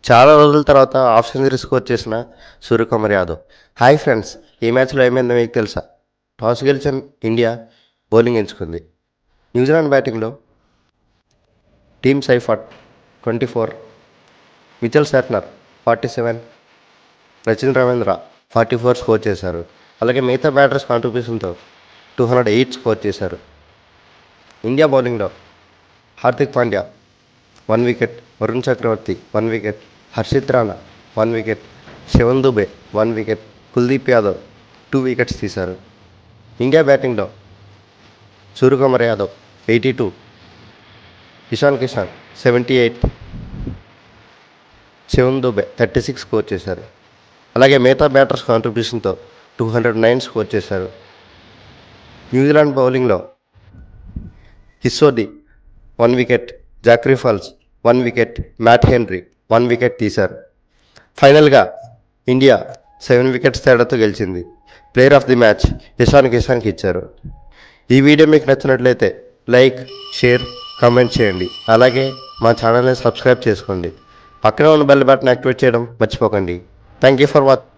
చాలా రోజుల తర్వాత హాఫ్ సెంచరీ స్కోర్ చేసిన సూర్యకుమార్ యాదవ్. హాయ్ ఫ్రెండ్స్, ఈ మ్యాచ్లో ఏమైందో మీకు తెలుసా? టాస్ గెలిచిన ఇండియా బౌలింగ్ ఎంచుకుంది. న్యూజిలాండ్ బ్యాటింగ్లో team Seifert 24, Mitchell Santner 47, Rachin Ravindra 44 score చేశారు. అలాగే మిగతా బ్యాటర్స్ కాంట్రిబ్యూషన్తో 208 స్కోర్ చేశారు. ఇండియా బౌలింగ్లో Hardik Pandya 1 wicket, Varun Chakravarthy 1 wicket, Harshit Rana 1 wicket, Shivam Dube 1 wicket, Kuldeep Yadav 2 wickets తీశారు. ఇండియా బ్యాటింగ్లో సూర్యకుమార్ యాదవ్ 82, ఇషాన్ కిషాన్ 78, శివన్ దుబే 36 స్కోర్ చేశారు. అలాగే మిగతా బ్యాటర్స్ కాంట్రిబ్యూషన్తో 209 స్కోర్ చేశారు. న్యూజిలాండ్ బౌలింగ్లో హిస్సోది 1 wicket, Zachary Foulkes 1 wicket, Matt Henry 1 wicket తీశారు. ఫైనల్గా ఇండియా 7 వికెట్స్ తేడాతో గెలిచింది. Player of the match Ishan కిషాన్కి ఇచ్చారు. ఈ వీడియో మీకు నచ్చినట్లయితే లైక్, షేర్, కామెంట్ చేయండి. అలాగే మా ఛానల్ని సబ్స్క్రైబ్ చేసుకోండి. పక్కన ఉన్న బెల్ బటన్ యాక్టివేట్ చేయడం మర్చిపోకండి. Thank you for watching.